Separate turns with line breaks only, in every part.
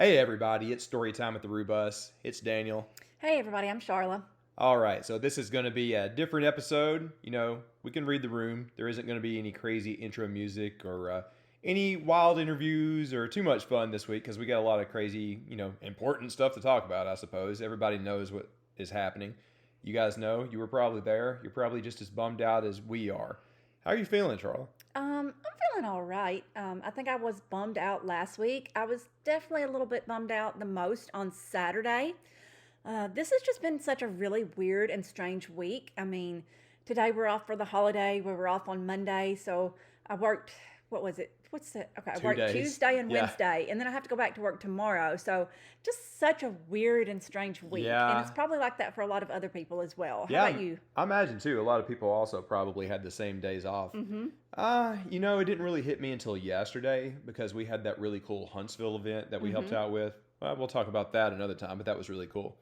Hey everybody, it's story time at the Rue Bus. It's Daniel.
Hey everybody, I'm Sharla.
All right, so this is going to be a different episode. We can read the room. There isn't going to be any crazy intro music or any wild interviews or too much fun this week because we got a lot of crazy, important stuff to talk about, I suppose. Everybody knows what is happening. You guys know, you were probably there. You're probably just as bummed out as we are. How are you feeling, Charles?
I'm feeling all right. I think I was bummed out last week. I was definitely a little bit bummed out the most on Saturday. This has just been such a really weird and strange week. I mean, today we're off for the holiday. We were off on Monday, so I worked. What was it? What's the? Okay, I
Two
worked
days.
Tuesday and
Yeah.
Wednesday, and then I have to go back to work tomorrow. So just such a weird and strange week, and
Yeah.
it's probably like that for a lot of other people as well. How
Yeah,
about you?
I imagine too. A lot of people also probably had the same days off.
Mm-hmm.
It didn't really hit me until yesterday because we had that really cool Huntsville event that we helped
Mm-hmm.
out with. Well, we'll talk about that another time, but that was really cool.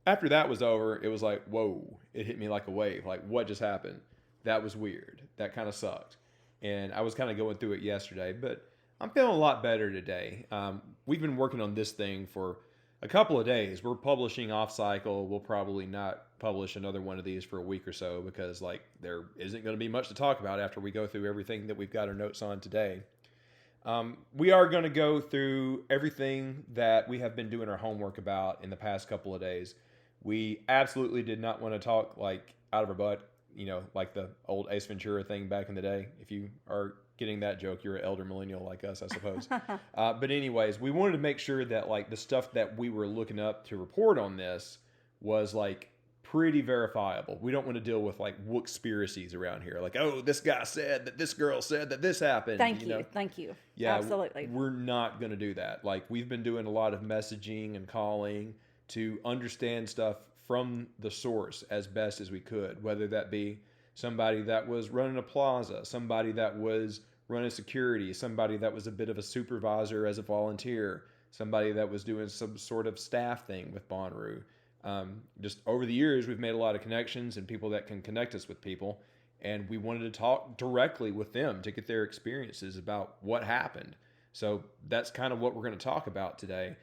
After that was over, it was like, whoa, it hit me like a wave. Like, what just happened? That was weird. That kind of sucked. And I was kind of going through it yesterday, but I'm feeling a lot better today. We've been working on this thing for a couple of days. We're publishing off cycle. We'll probably not publish another one of these for a week or so because, like, there isn't going to be much to talk about after we go through everything that we've got our notes on today. We are going to go through everything that we have been doing our homework about in the past couple of days. We absolutely did not want to talk like out of our butt, like the old Ace Ventura thing back in the day. If you are getting that joke, you're an elder millennial like us, I suppose. But anyways, we wanted to make sure that like the stuff that we were looking up to report on this was like pretty verifiable. We don't want to deal with like conspiracies around here. Like, oh, this guy said that this girl said that this happened.
Thank you.
Yeah,
Absolutely.
we're not going to do that. Like, we've been doing a lot of messaging and calling to understand stuff from the source as best as we could, whether that be somebody that was running a plaza, somebody that was running security, somebody that was a bit of a supervisor as a volunteer, somebody that was doing some sort of staff thing with Bonnaroo. Just over the years, we've made a lot of connections and people that can connect us with people. And we wanted to talk directly with them to get their experiences about what happened. So that's kind of what we're going to talk about today.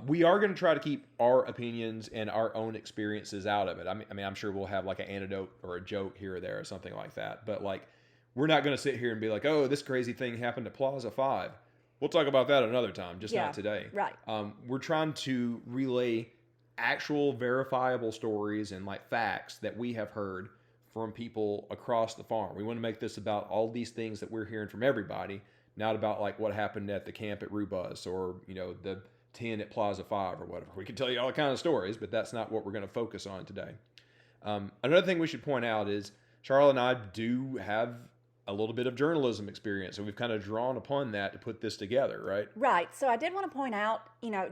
We are going to try to keep our opinions and our own experiences out of it. I mean, I'm sure we'll have like an anecdote or a joke here or there or something like that. But like, we're not going to sit here and be like, oh, this crazy thing happened at Plaza 5. We'll talk about that another time, just
Yeah,
not today.
right.
We're trying to relay actual verifiable stories and like facts that we have heard from people across the farm. We want to make this about all these things that we're hearing from everybody, not about like what happened at the camp at Rubus or, the 10 at Plaza 5 or whatever. We can tell you all kinds of stories, but that's not what we're going to focus on today. Another thing we should point out is Charlotte and I do have a little bit of journalism experience, and we've kind of drawn upon that to put this together, right?
Right. So I did want to point out,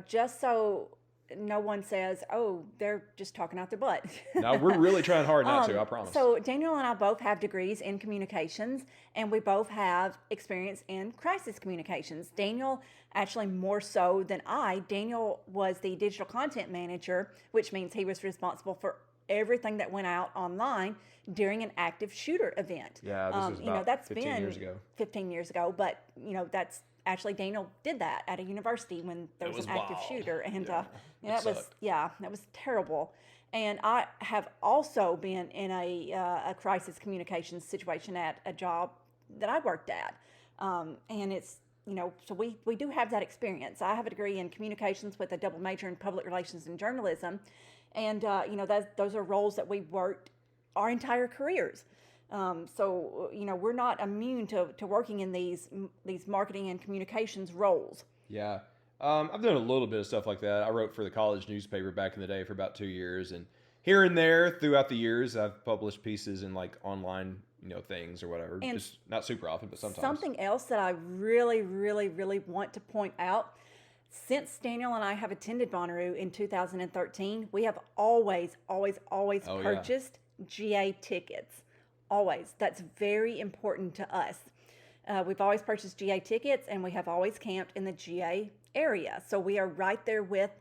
just so no one says, oh, they're just talking out their butt.
Now, we're really trying hard not to, I promise.
So Daniel and I both have degrees in communications, and we both have experience in crisis communications. Daniel, actually more so than I. Daniel was the digital content manager, which means he was responsible for everything that went out online during an active shooter event.
Yeah, this was about
that's
15
been
years ago.
15 years ago, but that's actually Daniel did that at a university when there
It
was an
was
active
wild.
shooter, and
Yeah,
that was
sucked.
that was terrible. And I have also been in a crisis communications situation at a job that I worked at, and it's so we do have that experience. I have a degree in communications with a double major in public relations and journalism, and those are roles that we worked our entire careers. So we're not immune to working in these marketing and communications roles.
Yeah. I've done a little bit of stuff like that. I wrote for the college newspaper back in the day for about 2 years. And here and there throughout the years, I've published pieces in like online, things or whatever.
And
Just not super often, but sometimes.
something else that I really, really, really want to point out, since Daniel and I have attended Bonnaroo in 2013, we have always, always, always
Oh, yeah.
purchased GA tickets. Always. That's very important to us. We've always purchased GA tickets, and we have always camped in the GA area. So we are right there with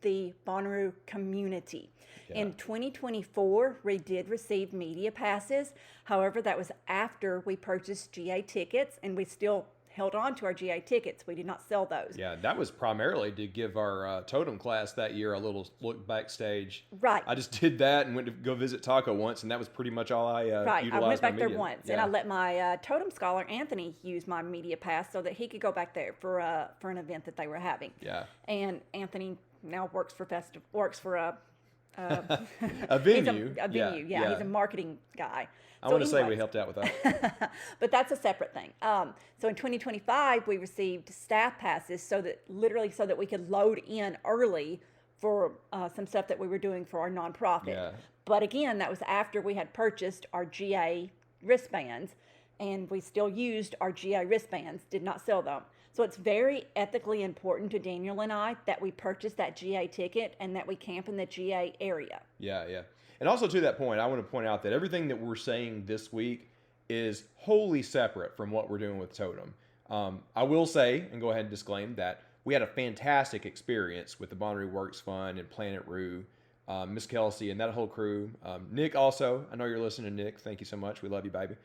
the Bonnaroo community.
Yeah.
In 2024, we did receive media passes. However, that was after we purchased GA tickets, and we still held on to our GA tickets. We did not sell those.
Yeah, that was primarily to give our totem class that year a little look backstage.
Right.
I just did that and went to go visit Taco once, and that was pretty much all I
Right.
utilized
I went back
my
there
media.
once,
Yeah.
and I let my totem scholar Anthony use my media pass so that he could go back there for an event that they were having.
Yeah.
And Anthony now works for a
A venue.
a venue. Yeah, he's a marketing guy.
I want to say we helped out with that.
But that's a separate thing. So in 2025, we received staff passes so that we could load in early for some stuff that we were doing for our nonprofit.
Yeah.
But again, that was after we had purchased our GA wristbands, and we still used our GA wristbands, did not sell them. So it's very ethically important to Daniel and I that we purchase that GA ticket and that we camp in the GA area.
Yeah, yeah. And also to that point, I want to point out that everything that we're saying this week is wholly separate from what we're doing with Totem. I will say, and go ahead and disclaim, that we had a fantastic experience with the Bonnaroo Works Fund and Planet Roo, Miss Kelsey and that whole crew. Nick also, I know you're listening, Nick. Thank you so much. We love you, baby.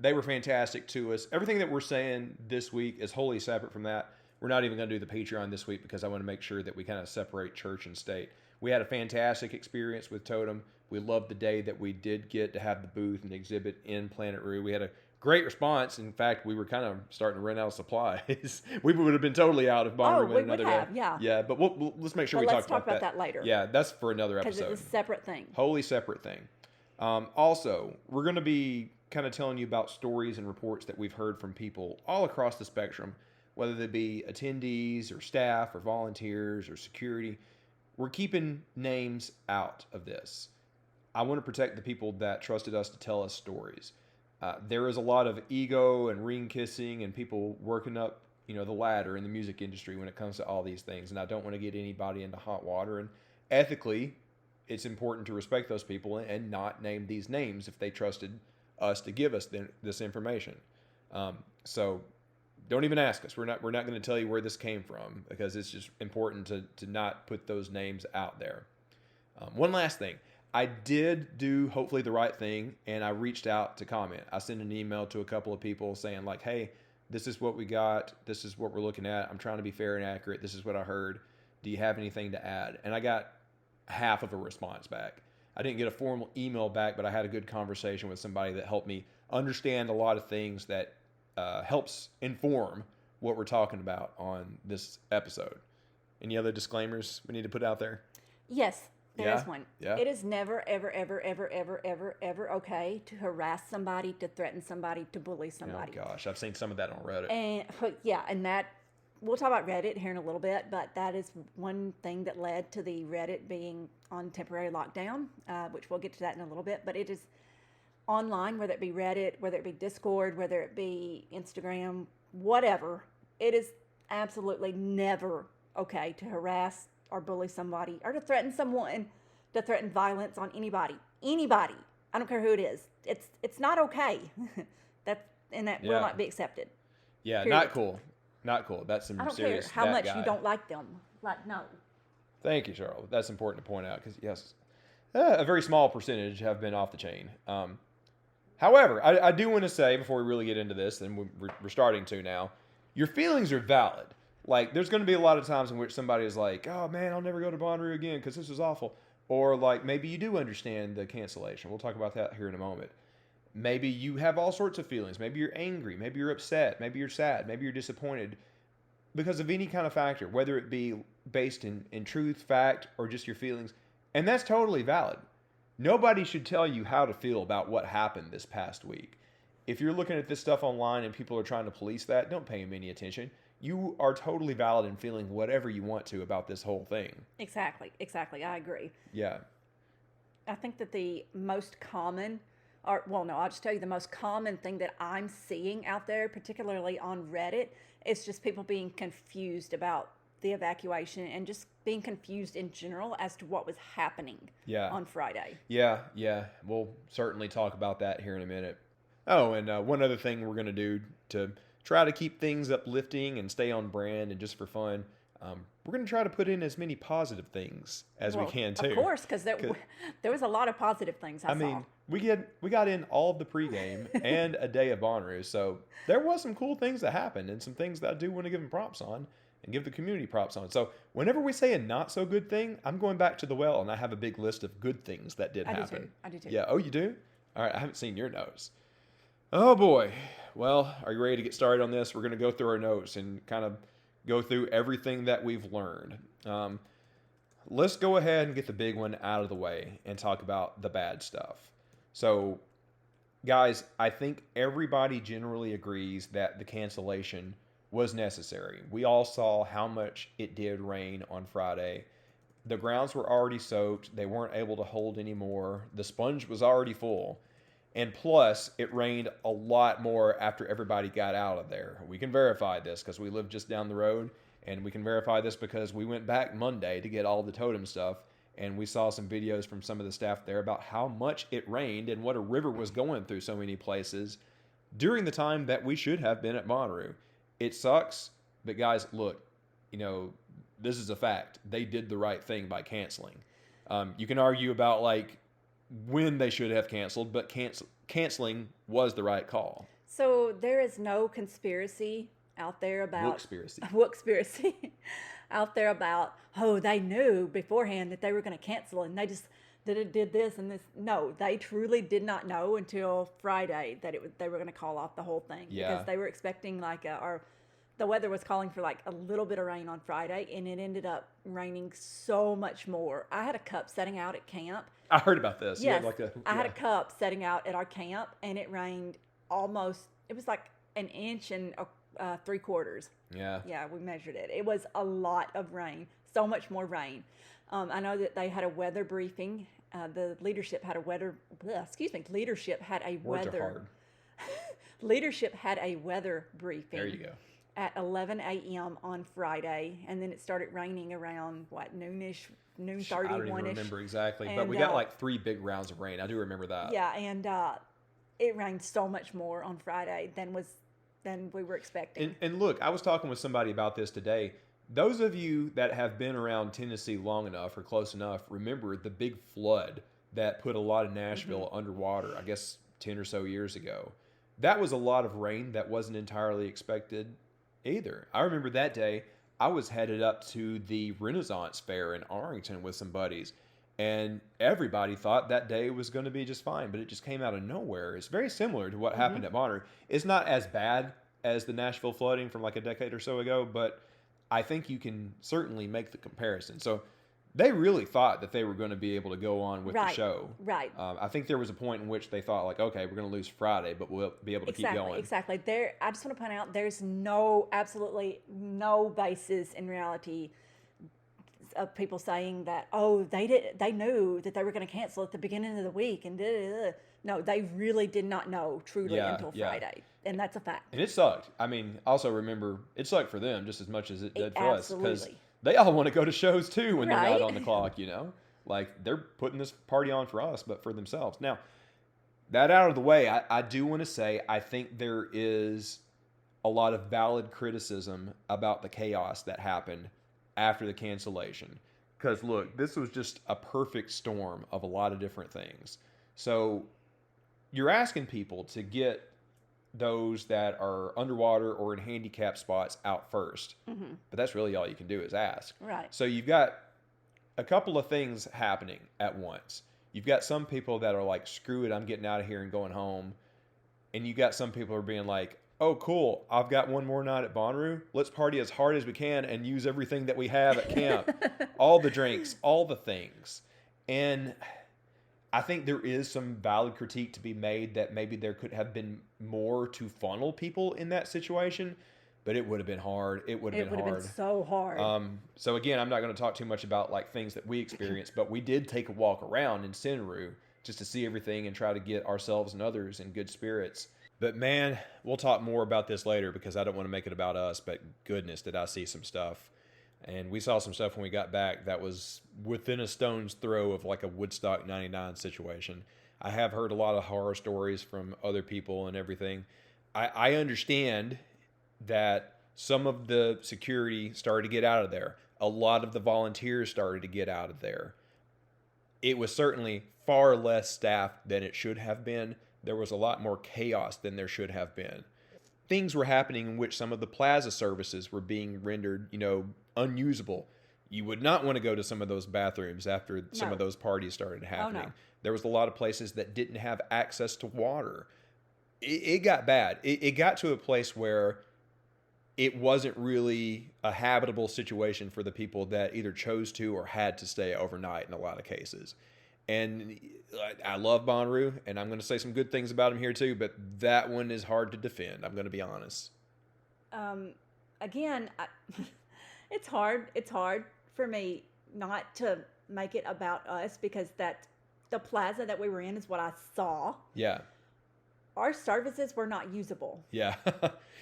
They were fantastic to us. Everything that we're saying this week is wholly separate from that. We're not even going to do the Patreon this week because I want to make sure that we kind of separate church and state. We had a fantastic experience with Totem. We loved the day that we did get to have the booth and exhibit in Planet Roo. We had a great response. In fact, we were kind of starting to run out of supplies. We would have been totally out if Bonnaroo went another day.
Yeah.
Yeah, but let's make sure
let's
talk
about that later.
Yeah, that's for another episode.
Because it's a separate thing.
Wholly separate thing. Also, we're going to be kind of telling you about stories and reports that we've heard from people all across the spectrum, whether they be attendees or staff or volunteers or security. We're keeping names out of this. I want to protect the people that trusted us to tell us stories. There is a lot of ego and ring kissing and people working up, the ladder in the music industry when it comes to all these things. And I don't want to get anybody into hot water. And ethically, it's important to respect those people and not name these names if they trusted us to give us this information. So don't even ask us. We're not going to tell you where this came from because it's just important to not put those names out there. One last thing. I did do hopefully the right thing, and I reached out to comment. I sent an email to a couple of people saying like, hey, this is what we got. This is what we're looking at. I'm trying to be fair and accurate. This is what I heard. Do you have anything to add? And I got half of a response back. I didn't get a formal email back, but I had a good conversation with somebody that helped me understand a lot of things that helps inform what we're talking about on this episode. Any other disclaimers we need to put out there?
Yes, there is one.
Yeah.
It is never, ever, ever, ever, ever, ever, ever okay to harass somebody, to threaten somebody, to bully somebody.
Oh gosh, I've seen some of that on Reddit.
And that we'll talk about Reddit here in a little bit, but that is one thing that led to the Reddit being on temporary lockdown, which we'll get to that in a little bit. But it is online, whether it be Reddit, whether it be Discord, whether it be Instagram, whatever. It is absolutely never okay to harass or bully somebody or to threaten someone, to threaten violence on anybody. Anybody. I don't care who it is. It's not okay. That will not be accepted.
Yeah,
Period.
not cool. Not cool. That's some serious.
I don't care how much you don't like them. Like, no.
Thank you, Sharla. That's important to point out because, yes, a very small percentage have been off the chain. However, I do want to say before we really get into this, and we're starting to now, your feelings are valid. Like, there's going to be a lot of times in which somebody is like, oh, man, I'll never go to Bonnaroo again because this is awful. Or, like, maybe you do understand the cancellation. We'll talk about that here in a moment. Maybe you have all sorts of feelings. Maybe you're angry. Maybe you're upset. Maybe you're sad. Maybe you're disappointed because of any kind of factor, whether it be based in truth, fact, or just your feelings. And that's totally valid. Nobody should tell you how to feel about what happened this past week. If you're looking at this stuff online and people are trying to police that, don't pay them any attention. You are totally valid in feeling whatever you want to about this whole thing.
Exactly. I agree.
Yeah.
I think that the most common, I'll just tell you the most common thing that I'm seeing out there, particularly on Reddit, is just people being confused about the evacuation and just being confused in general as to what was happening on Friday.
Yeah. We'll certainly talk about that here in a minute. Oh, and one other thing we're going to do to try to keep things uplifting and stay on brand and just for fun, we're going to try to put in as many positive things as we can too.
Of course, because there was a lot of positive things I saw.
mean, we got in all of the pregame and a day of Bonnaroo, so there was some cool things that happened and some things that I do want to give them props on and give the community props on. So whenever we say a not so good thing, I'm going back to the well and I have a big list of good things that did happen.
I do too.
Yeah. Oh, you do? All right. I haven't seen your notes. Oh boy. Well, are you ready to get started on this? We're going to go through our notes and kind of go through everything that we've learned. Let's go ahead and get the big one out of the way and talk about the bad stuff. So, guys, I think everybody generally agrees that the cancellation was necessary. We all saw how much it did rain on Friday. The grounds were already soaked. They weren't able to hold anymore. The sponge was already full. And plus, it rained a lot more after everybody got out of there. We can verify this because we live just down the road. And we can verify this because we went back Monday to get all the totem stuff. And we saw some videos from some of the staff there about how much it rained and what a river was going through so many places during the time that we should have been at Bonnaroo. It sucks, but guys, look, this is a fact. They did the right thing by canceling. You can argue about when they should have canceled, but canceling was the right call.
So there is no conspiracy out there about
Wookspiracy.
out there about, they knew beforehand that they were going to cancel and they just did this and this. No, they truly did not know until Friday that they were going to call off the whole thing.
Yeah.
Because they were expecting the weather was calling for a little bit of rain on Friday, and it ended up raining so much more. I had a cup setting out at camp.
I heard about this.
Yes, I had a cup setting out at our camp, and it rained it was like an inch and 3/4.
Yeah.
Yeah, we measured it. It was a lot of rain, so much more rain. I know that they had a weather briefing. The leadership had a leadership had a
Words are hard.
leadership had a weather briefing.
There you go.
At 11 a.m. on Friday, and then it started raining around
I
noonish, 1:30.
don't even remember exactly, but we got 3 big rounds of rain. I do remember that.
Yeah, and it rained so much more on Friday than we were expecting.
And look, I was talking with somebody about this today. Those of you that have been around Tennessee long enough or close enough remember the big flood that put a lot of Nashville underwater, I guess 10 or so years ago. That was a lot of rain that wasn't entirely expected either. I remember that day I was headed up to the Renaissance Fair in Arlington with some buddies, and everybody thought that day was going to be just fine, but it just came out of nowhere. It's very similar to what happened at Bonnaroo. It's not as bad as the Nashville flooding from a decade or so ago, but I think you can certainly make the comparison. So they really thought that they were going to be able to go on with the show.
Right.
I think there was a point in which they thought, okay, we're going to lose Friday, but we'll be able to keep going.
Exactly. I just want to point out there's absolutely no basis in reality of people saying that, they knew that they were going to cancel at the beginning of the week and No, they really did not know truly until Friday. And that's a fact.
And it sucked. I mean, also remember, it sucked for them just as much as it did for us. Because
Absolutely.
they all want to go to shows too when they're not on the clock, they're putting this party on for us, but for themselves. Now, that out of the way, I do want to say I think there is a lot of valid criticism about the chaos that happened after the cancellation. Because look, this was just a perfect storm of a lot of different things. So you're asking people to get those that are underwater or in handicap spots out first.
Mm-hmm.
But that's really all you can do is ask.
Right.
So you've got a couple of things happening at once. You've got some people that are like, screw it, I'm getting out of here and going home. And you got some people who are being like, oh, cool, I've got one more night at Bonnaroo. Let's party as hard as we can and use everything that we have at camp. All the drinks, all the things. And I think there is some valid critique to be made that maybe there could have been more to funnel people in that situation, but it would have been hard. It would have been
so hard.
So again, I'm not going to talk too much about like things that we experienced, but we did take a walk around in Bonnaroo just to see everything and try to get ourselves and others in good spirits. But man, we'll talk more about this later because I don't want to make it about us, but goodness, did I see some stuff. And we saw some stuff when we got back that was within a stone's throw of like a Woodstock 99 situation. I have heard a lot of horror stories from other people and everything. I understand that Some of the security started to get out of there. A lot of the volunteers started to get out of there. It was certainly far less staffed than it should have been. There was a lot more chaos than there should have been. Things were happening in which some of the plaza services were being rendered, unusable. You would not want to go to some of those bathrooms after some
No.
of those parties started happening.
no.
There was a lot of places that didn't have access to water. It got bad. It got to a place where it wasn't really a habitable situation for the people that either chose to or had to stay overnight in a lot of cases. And I love Bonnaroo, and I'm going to say some good things about him here too, but that one is hard to defend. I'm going to be honest.
Again, it's hard. It's hard for me not to make it about us because the plaza that we were in is what I saw.
Yeah.
Our services were not usable.
Yeah.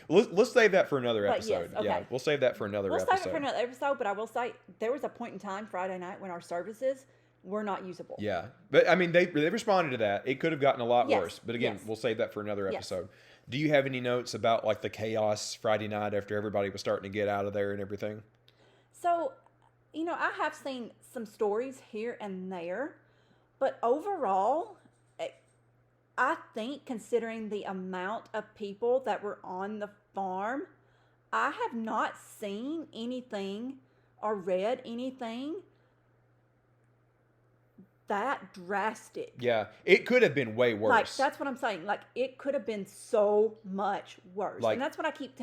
Let's save that for another
But
episode.
yes, okay.
Yeah, we'll save that for another
We'll
episode.
save it for another episode, but I will say there was a point in time Friday night when our services were not usable.
Yeah. But I mean, they responded to that. It could have gotten a lot
Yes,
worse. But again,
yes.
we'll save that for another
Yes.
episode. Do you have any notes about like the chaos Friday night after everybody was starting to get out of there and everything?
So, I have seen some stories here and there, but overall, I think considering the amount of people that were on the farm, I have not seen anything or read anything that drastic.
Yeah. It could have been way worse.
Like, that's what I'm saying. Like, it could have been so much worse.
Like-
And that's what I keep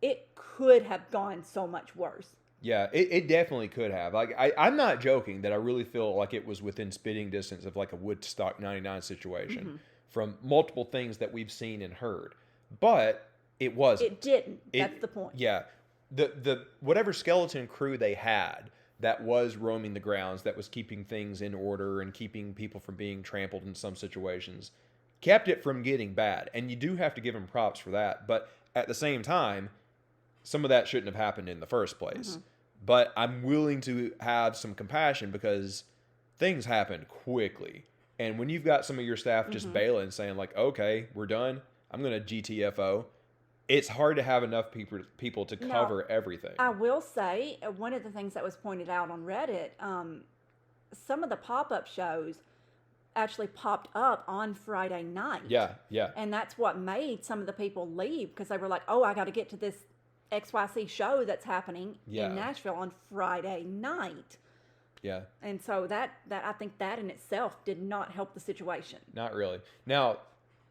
it could have gone so much worse.
Yeah, it definitely could have. Like, I'm not joking that I really feel like it was within spitting distance of like a Woodstock 99 situation from multiple things that we've seen and heard. But it wasn't.
It didn't. That's the point.
Yeah. The whatever skeleton crew they had that was roaming the grounds, that was keeping things in order and keeping people from being trampled in some situations, kept it from getting bad. And you do have to give them props for that. But at the same time, some of that shouldn't have happened in the first place. But I'm willing to have some compassion because things happen quickly. And when you've got some of your staff just bailing, saying like, okay, we're done, I'm going to GTFO, it's hard to have enough people to cover everything.
I will say, one of the things that was pointed out on Reddit, some of the pop-up shows actually popped up on Friday night.
Yeah.
And that's what made some of the people leave because they were like, oh, I got to get to this XYZ show that's happening
Yeah.
in Nashville on Friday night.
Yeah.
And so that I think that in itself did not help the situation.
Not really. Now,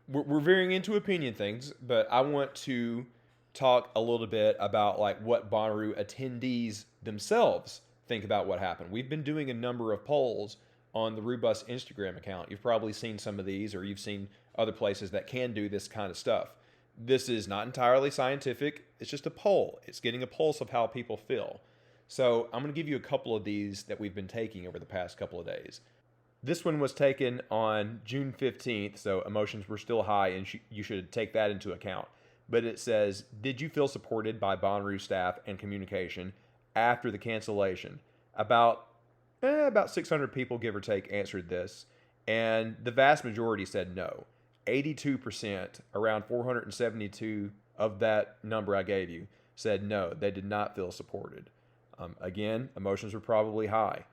we're veering into opinion things, but I want to talk a little bit about like what Bonnaroo attendees themselves think about what happened. We've been doing a number of polls on the Rubus Instagram account. You've probably seen some of these, or you've seen other places that can do this kind of stuff. This is not entirely scientific. It's just a poll. It's getting a pulse of how people feel. So I'm going to give you a couple of these that we've been taking over the past couple of days. This one was taken on June 15th, so emotions were still high, and you should take that into account. But it says, did you feel supported by Bonnaroo staff and communication after the cancellation? About 600 people, give or take, answered this, and the vast majority said no. 82%, around 472 of that number I gave you, said no, they did not feel supported. Again, emotions were probably high.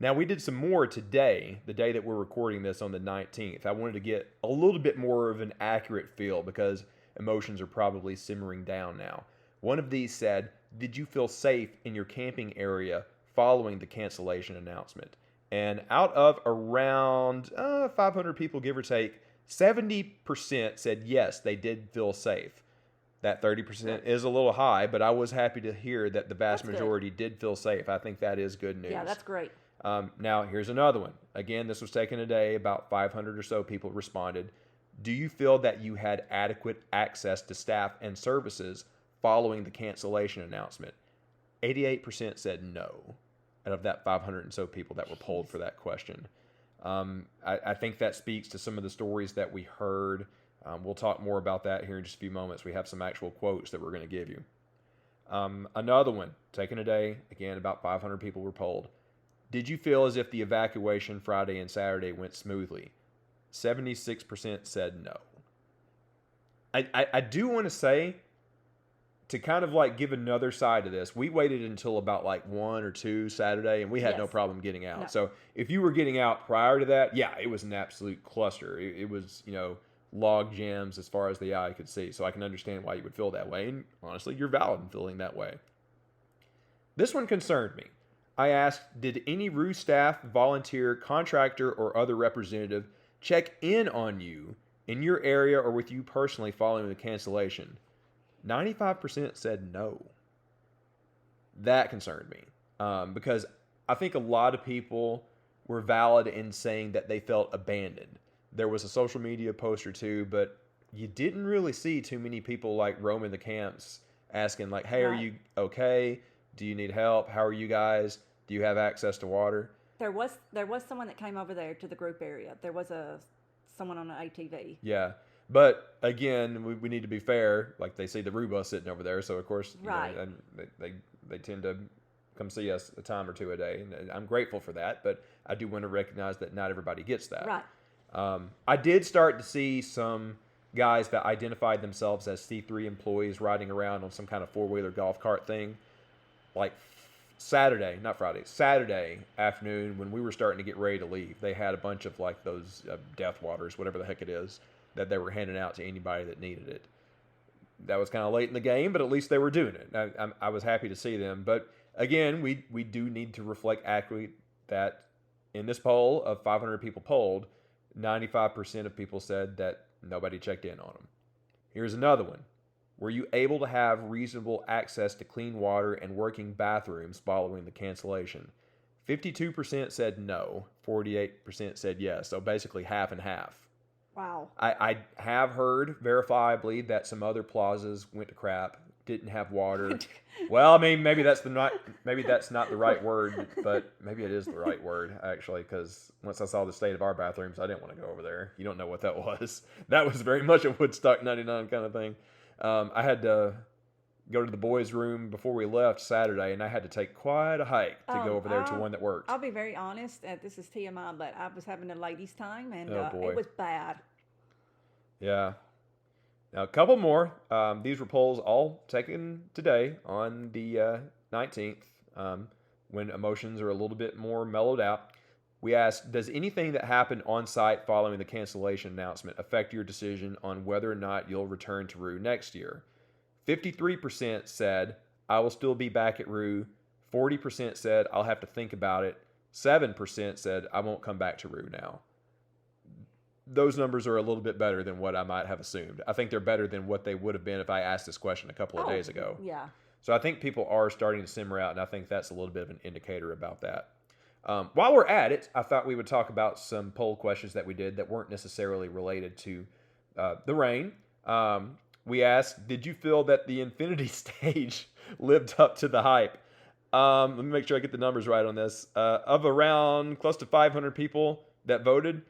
Now, we did some more today, the day that we're recording this on the 19th. I wanted to get a little bit more of an accurate feel because emotions are probably simmering down now. One of these said, did you feel safe in your camping area following the cancellation announcement? And out of around 500 people, give or take, 70% said yes, they did feel safe. That 30% is a little high, but I was happy to hear that the vast majority did feel safe. I think that is good news.
Yeah, that's great.
Now, here's another one. Again, this was taken today. About 500 or so people responded. Do you feel that you had adequate access to staff and services following the cancellation announcement? 88% said no out of that 500 and so people that were polled for that question. I think that speaks to some of the stories that we heard. We'll talk more about that here in just a few moments. We have some actual quotes that we're going to give you. Another one, taken today. Again, about 500 people were polled. Did you feel as if the evacuation Friday and Saturday went smoothly? 76% said no. I do want to say to kind of like give another side to this, we waited until about like 1 or 2 Saturday, and we had no
Yes.
problem getting out.
No.
So if you were getting out prior to that, yeah, it was an absolute cluster. It was, log jams as far as the eye could see. So I can understand why you would feel that way. And honestly, you're valid in feeling that way. This one concerned me. I asked, did any RU staff, volunteer, contractor, or other representative check in on you in your area or with you personally following the cancellation? 95% said no. That concerned me because I think a lot of people were valid in saying that they felt abandoned. There was a social media post or two, but you didn't really see too many people like roaming the camps asking like, hey, are you okay? Do you need help? How are you guys? Do you have access to water?
There was someone that came over there to the group area. There was someone on an ATV.
Yeah. But again, we need to be fair. Like they see the RU bus sitting over there, so of course,
Right.
And they tend to come see us a time or two a day, and I'm grateful for that. But I do want to recognize that not everybody gets that.
Right.
I did start to see some guys that identified themselves as C3 employees riding around on some kind of four-wheeler golf cart thing, like Saturday afternoon when we were starting to get ready to leave. They had a bunch of like those death waters, whatever the heck it is, that they were handing out to anybody that needed it. That was kind of late in the game, but at least they were doing it. I was happy to see them. But again, we do need to reflect accurately that in this poll of 500 people polled, 95% of people said that nobody checked in on them. Here's another one. Were you able to have reasonable access to clean water and working bathrooms following the cancellation? 52% said no, 48% said yes. So basically half and half.
Wow.
I have heard verifiably that some other plazas went to crap, didn't have water. Well, I mean, maybe that's not the right word, but maybe it is the right word actually, because once I saw the state of our bathrooms, I didn't want to go over there. You don't know what that was. That was very much a Woodstock 99 kind of thing. I had to go to the boys' room before we left Saturday, and I had to take quite a hike to go over there to one that worked.
I'll be very honest, this is TMI, but I was having a ladies' time, and
boy.
it was bad.
Yeah. Now, a couple more. These were polls all taken today on the 19th, when emotions are a little bit more mellowed out. We asked, does anything that happened on site following the cancellation announcement affect your decision on whether or not you'll return to RU next year? 53% said, I will still be back at RU. 40% said, I'll have to think about it. 7% said, I won't come back to RU now. Those numbers are a little bit better than what I might have assumed. I think they're better than what they would have been if I asked this question a couple of days ago.
Yeah.
So I think people are starting to simmer out, and I think that's a little bit of an indicator about that. While we're at it, I thought we would talk about some poll questions that we did that weren't necessarily related to the rain. We asked, did you feel that the Infinity stage lived up to the hype? Let me make sure I get the numbers right on this. Of around close to 500 people that voted,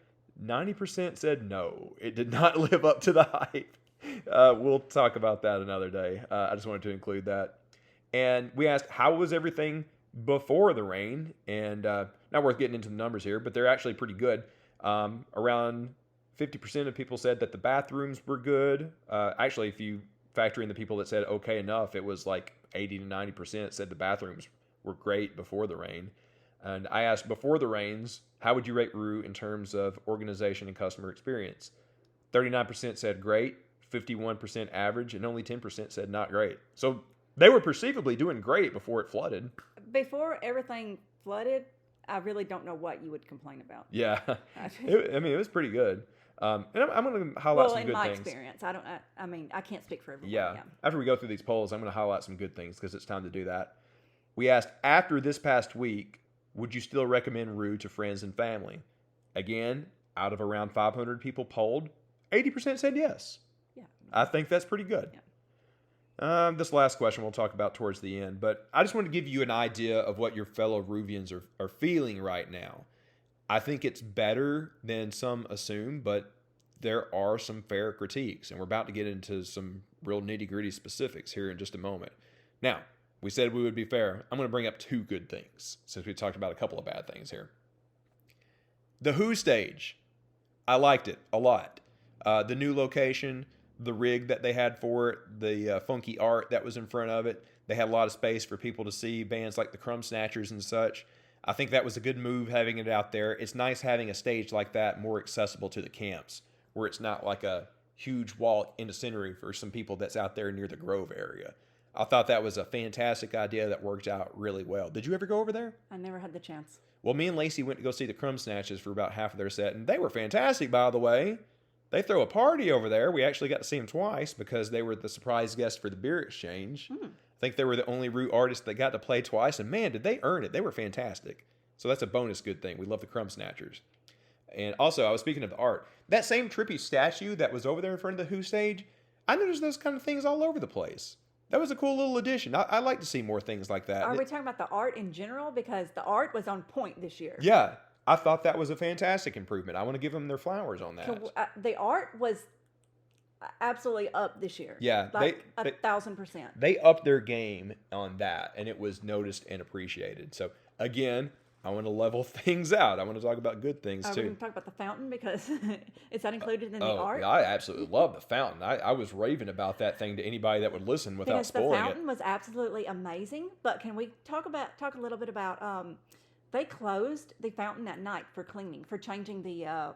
90% said no. It did not live up to the hype. We'll talk about that another day. I just wanted to include that. And we asked, how was everything before the rain? And not worth getting into the numbers here, but they're actually pretty good. Around 50% of people said that the bathrooms were good. Actually, if you factor in the people that said okay enough, it was like 80 to 90% said the bathrooms were great before the rain. And I asked, before the rains, how would you rate RU in terms of organization and customer experience? 39% said great, 51% average, and only 10% said not great. So they were perceivably doing great before it flooded.
Before everything flooded, I really don't know what you would complain about.
Yeah. It was pretty good. And I'm going to highlight some good things.
Well, in my experience, I can't speak for everyone.
Yeah. After we go through these polls, I'm going to highlight some good things because it's time to do that. We asked, after this past week, would you still recommend RU to friends and family? Again, out of around 500 people polled, 80% said yes.
Yeah.
I think that's pretty good.
Yeah.
This last question we'll talk about towards the end, but I just want to give you an idea of what your fellow Ruvians are feeling right now. I think it's better than some assume, but there are some fair critiques, and we're about to get into some real nitty-gritty specifics here in just a moment. Now, we said we would be fair. I'm going to bring up two good things since we talked about a couple of bad things here. The Who stage, I liked it a lot. The new location, the rig that they had for it, the funky art that was in front of it. They had a lot of space for people to see bands like the Crumb Snatchers and such. I think that was a good move having it out there. It's nice having a stage like that more accessible to the camps, where it's not like a huge walk into scenery for some people that's out there near the Grove area. I thought that was a fantastic idea that worked out really well. Did you ever go over there?
I never had the chance.
Well, me and Lacey went to go see the Crumb Snatches for about half of their set, and they were fantastic, by the way. They throw a party over there. We actually got to see them twice because they were the surprise guest for the beer exchange. I think they were the only Root artists that got to play twice, and man, did they earn it. They were fantastic. So that's a bonus good thing. We love the Crumb Snatchers. And also, I was speaking of the art. That same trippy statue that was over there in front of the Who stage, I noticed those kind of things all over the place. That was a cool little addition. I like to see more things like that.
Are we talking about the art in general? Because the art was on point this year.
Yeah, I thought that was a fantastic improvement. I want to give them their flowers on that.
The art was absolutely up this year.
Yeah,
like 1,000%.
They upped their game on that, and it was noticed and appreciated. So again, I want to level things out. I want to talk about good things too.
We're going to talk about the fountain because is that included in the art?
Yeah, I absolutely love the fountain. I was raving about that thing to anybody that would listen without spoiling it.
The fountain was absolutely amazing. But can we talk a little bit about? They closed the fountain at night for cleaning, for changing the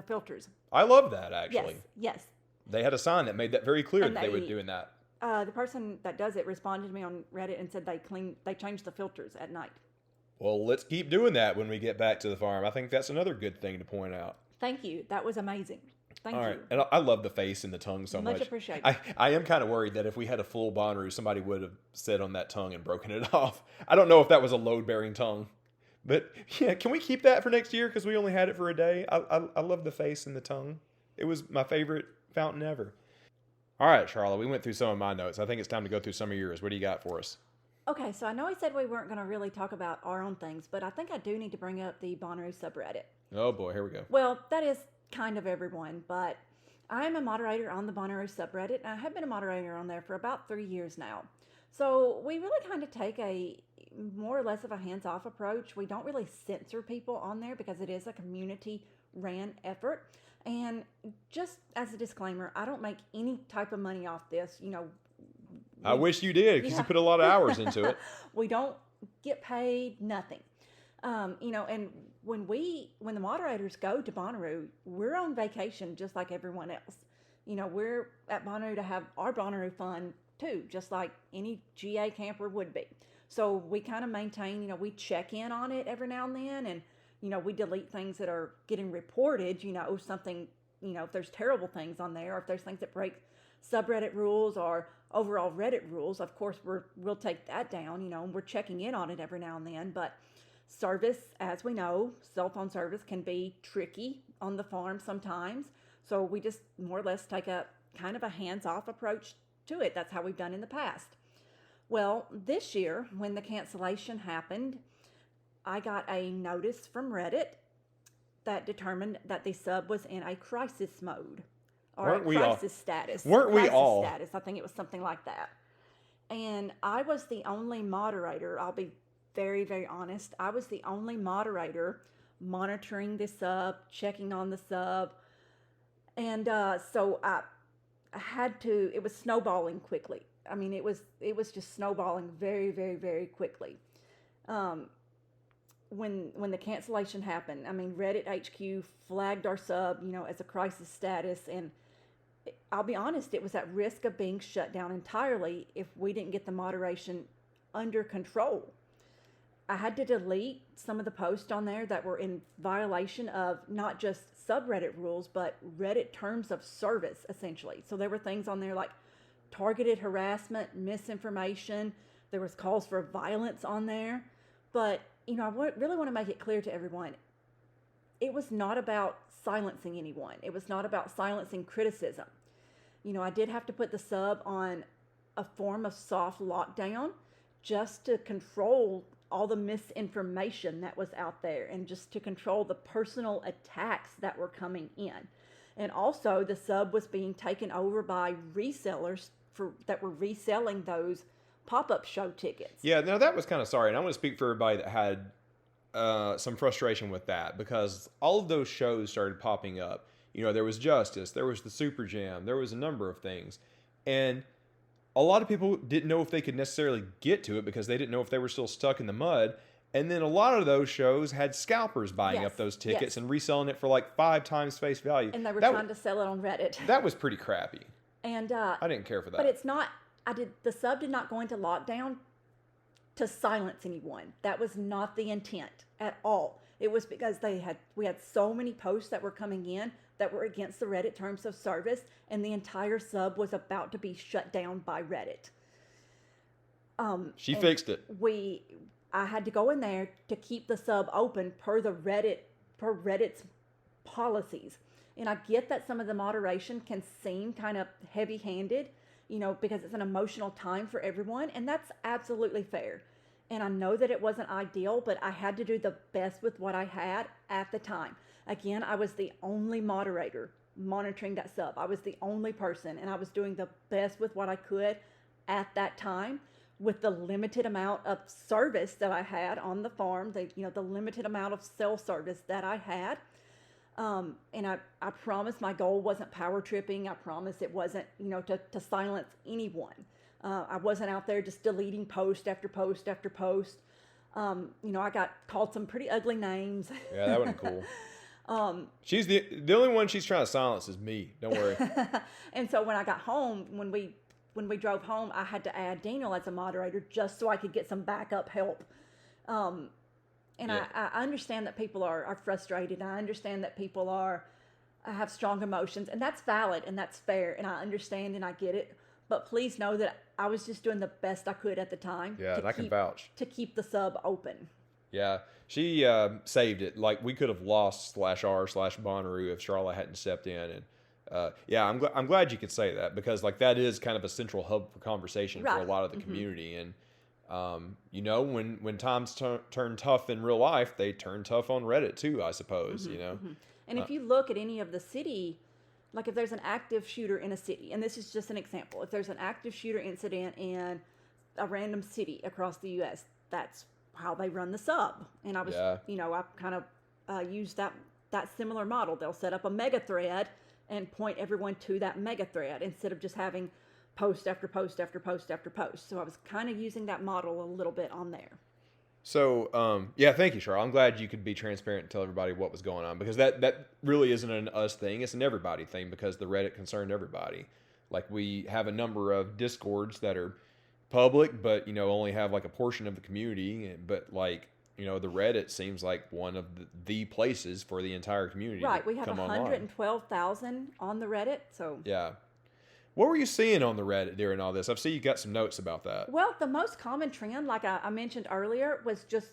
filters.
I love that actually.
Yes.
They had a sign that made that very clear that they were doing that.
The person that does it responded to me on Reddit and said they changed the filters at night.
Well, let's keep doing that when we get back to the farm. I think that's another good thing to point out.
Thank you. That was amazing. Thank
you.
All
right. And I love the face and the tongue so much.
Much appreciated.
I am kind of worried that if we had a full Bonnaroo, somebody would have sat on that tongue and broken it off. I don't know if that was a load-bearing tongue. But, yeah, can we keep that for next year? Because we only had it for a day. I love the face and the tongue. It was my favorite fountain ever. All right, Sharla, we went through some of my notes. I think it's time to go through some of yours. What do you got for us?
Okay, so I know I said we weren't going to really talk about our own things, but I think I do need to bring up the Bonnaroo subreddit.
Oh boy, here we go.
Well, that is kind of everyone, but I am a moderator on the Bonnaroo subreddit, and I have been a moderator on there for about 3 years now. So we really kind of take a more or less of a hands-off approach. We don't really censor people on there because it is a community-ran effort. And just as a disclaimer, I don't make any type of money off this,
I wish you did because you put a lot of hours into it.
We don't get paid nothing. And when the moderators go to Bonnaroo, we're on vacation just like everyone else. We're at Bonnaroo to have our Bonnaroo fun too, just like any GA camper would be. So we kind of maintain, we check in on it every now and then, and we delete things that are getting reported, something, if there's terrible things on there, or if there's things that break subreddit rules or overall Reddit rules, of course we'll take that down, and we're checking in on it every now and then. But service, as we know, cell phone service can be tricky on the farm sometimes. So we just more or less take a kind of a hands-off approach to it. That's how we've done in the past. Well, this year, when the cancellation happened, I got a notice from Reddit that determined that the sub was in a crisis mode. Or a crisis status.
Weren't we all?
Status. I think it was something like that. And I was the only moderator. I'll be very, very honest. I was the only moderator monitoring the sub, checking on the sub. And so I had to, it was snowballing quickly. I mean, it was just snowballing very, very, very quickly. When the cancellation happened, I mean, Reddit HQ flagged our sub, as a crisis status, and I'll be honest, it was at risk of being shut down entirely if we didn't get the moderation under control. I had to delete some of the posts on there that were in violation of not just subreddit rules, but Reddit terms of service, essentially. So there were things on there like targeted harassment, misinformation. There was calls for violence on there. But, I really want to make it clear to everyone, it was not about silencing anyone. It was not about silencing criticism. I did have to put the sub on a form of soft lockdown just to control all the misinformation that was out there and just to control the personal attacks that were coming in. And also the sub was being taken over by resellers that were reselling those pop-up show tickets.
Yeah, no, that was kind of sorry. And I want to speak for everybody that had some frustration with that, because all of those shows started popping up. There was Justice, there was the Super Jam, there was a number of things. And a lot of people didn't know if they could necessarily get to it because they didn't know if they were still stuck in the mud. And then a lot of those shows had scalpers buying up those tickets and reselling it for like 5 times face value.
And they were trying to sell it on Reddit.
That was pretty crappy.
And
I didn't care for that.
But it's not. The sub did not go into lockdown to silence anyone. That was not the intent at all. It was because we had so many posts that were coming in that were against the Reddit terms of service, and the entire sub was about to be shut down by Reddit.
She fixed it.
I had to go in there to keep the sub open per Reddit's policies. And I get that some of the moderation can seem kind of heavy-handed, because it's an emotional time for everyone, and that's absolutely fair. And I know that it wasn't ideal, but I had to do the best with what I had at the time. Again, I was the only moderator monitoring that sub. I was the only person, and I was doing the best with what I could at that time with the limited amount of service that I had on the farm, the limited amount of cell service that I had. And I promise my goal wasn't power tripping. I promise it wasn't, to silence anyone. I wasn't out there just deleting post after post after post. I got called some pretty ugly names.
Yeah, that wasn't cool. She's the only one she's trying to silence is me. Don't worry.
And so when I got home, when we drove home, I had to add Daniel as a moderator just so I could get some backup help. And yeah. I understand that people are frustrated. I understand that people have strong emotions, and that's valid and that's fair. And I understand and I get it. But please know that I was just doing the best I could at the time.
Yeah, and I can vouch.
To keep the sub open.
Yeah, she saved it. Like, we could have lost /r/Bonnaroo if Sharla hadn't stepped in. And yeah, I'm glad you could say that, because like that is kind of a central hub for conversation for a lot of the community. And when times turn tough in real life, they turn tough on Reddit too, I suppose.
And if you look at any of the city, like if there's an active shooter in a city, and this is just an example, if there's an active shooter incident in a random city across the U.S., that's how they run the sub. And I was, I kind of used that similar model. They'll set up a mega thread and point everyone to that mega thread instead of just having post after post after post after post. So I was kind of using that model a little bit on there.
So, thank you, Charles. I'm glad you could be transparent and tell everybody what was going on, because that really isn't an us thing. It's an everybody thing, because the Reddit concerned everybody. Like, we have a number of Discords that are public, but, only have like a portion of the community. But like, the Reddit seems like one of the places for the entire community.
Right. We have 112,000 on the Reddit. So
yeah. What were you seeing on the Reddit during all this? I've seen you got some notes about that.
Well, the most common trend, like I mentioned earlier, was just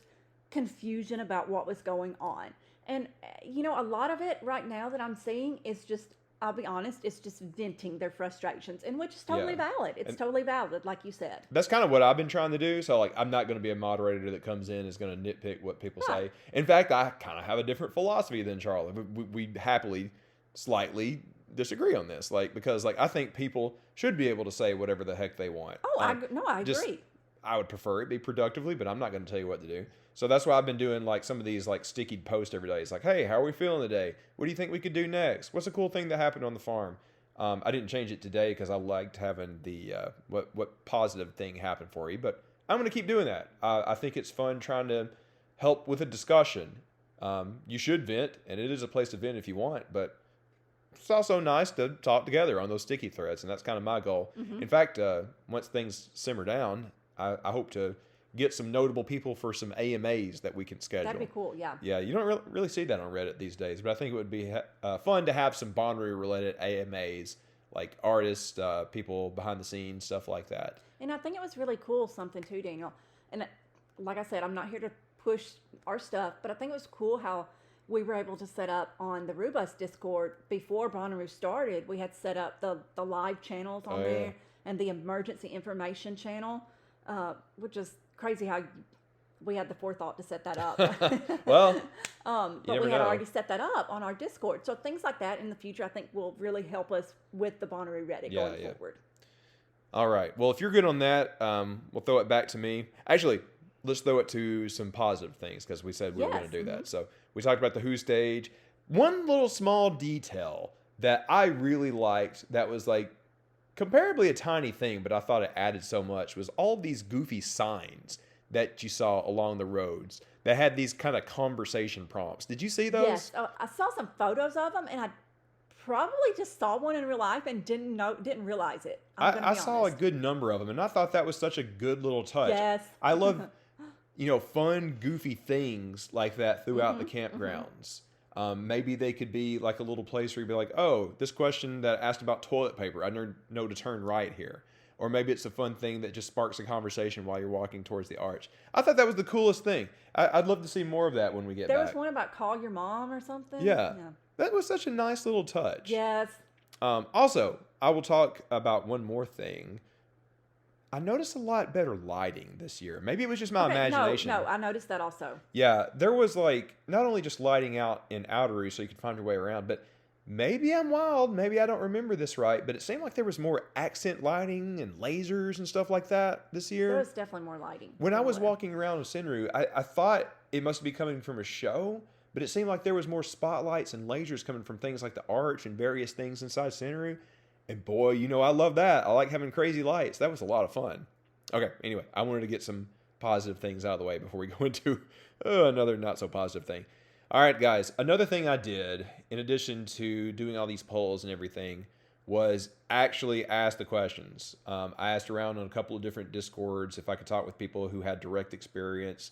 confusion about what was going on. And, a lot of it right now that I'm seeing is just, I'll be honest, it's just venting their frustrations, and which is totally valid. It's totally valid, like you said.
That's kind of what I've been trying to do. So, like, I'm not going to be a moderator that comes in and is going to nitpick what people say. In fact, I kind of have a different philosophy than Charlie. We happily, slightly disagree on this, because I think people should be able to say whatever the heck they want.
I agree.
I would prefer it be productively, but I'm not going to tell you what to do. So that's why I've been doing like some of these like sticky posts every day. It's like, hey, how are we feeling today? What do you think we could do next? What's a cool thing that happened on the farm? I didn't change it today because I liked having the what positive thing happen for you, but I'm going to keep doing that. I think it's fun trying to help with a discussion. You should vent, and it is a place to vent if you want, but it's also nice to talk together on those sticky threads, and that's kind of my goal. In fact, once things simmer down, I hope to get some notable people for some AMAs that we can schedule.
That'd be cool, yeah.
Yeah, you don't really see that on Reddit these days, but I think it would be fun to have some Bonnaroo-related AMAs, like artists, people behind the scenes, stuff like that.
And I think it was really cool, something too, Daniel. And like I said, I'm not here to push our stuff, but I think it was cool how we were able to set up on the Rubus Discord before Bonnaroo started. We had set up the live channels on there and the emergency information channel, which is crazy how we had the forethought to set that up.
Well,
but we had already set that up on our Discord. So things like that in the future, I think, will really help us with the Bonnaroo Reddit going forward.
All right. Well, if you're good on that, we'll throw it back to me. Actually, let's throw it to some positive things, because we said we were going to do that. So we talked about the Who stage. One little small detail that I really liked that was like comparably a tiny thing, but I thought it added so much was all these goofy signs that you saw along the roads that had these kind of conversation prompts. Did you see those?
Yes, I saw some photos of them, and I probably just saw one in real life and didn't realize it. I'm gonna
I
be
saw a
honest.
good number of them, and I thought that was such a good little touch.
Yes.
I love, fun, goofy things like that throughout the
Mm-hmm.
campgrounds. Maybe they could be like a little place where you'd be like, oh, this question that asked about toilet paper, I know to turn right here. Or maybe it's a fun thing that just sparks a conversation while you're walking towards the arch. I thought that was the coolest thing. I'd love to see more of that when we get
There
back.
was one about call your mom or something.
Yeah, that was such a nice little touch.
Yes.
Also, I will talk about one more thing. I noticed a lot better lighting this year. Maybe it was just my
Okay,
imagination.
No, I noticed that also.
Yeah, there was like not only just lighting out in Outery so you could find your way around, but maybe I'm wild. Maybe I don't remember this right, but it seemed like there was more accent lighting and lasers and stuff like that this
There
year.
was definitely more lighting.
When I was
everywhere.
walking around with Senru, I thought it must be coming from a show, but it seemed like there was more spotlights and lasers coming from things like the arch and various things inside Senru. And boy, I love that. I like having crazy lights. That was a lot of fun. Okay, anyway, I wanted to get some positive things out of the way before we go into another not so positive thing. All right, guys, another thing I did, in addition to doing all these polls and everything, was actually ask the questions. I asked around on a couple of different Discords if I could talk with people who had direct experience.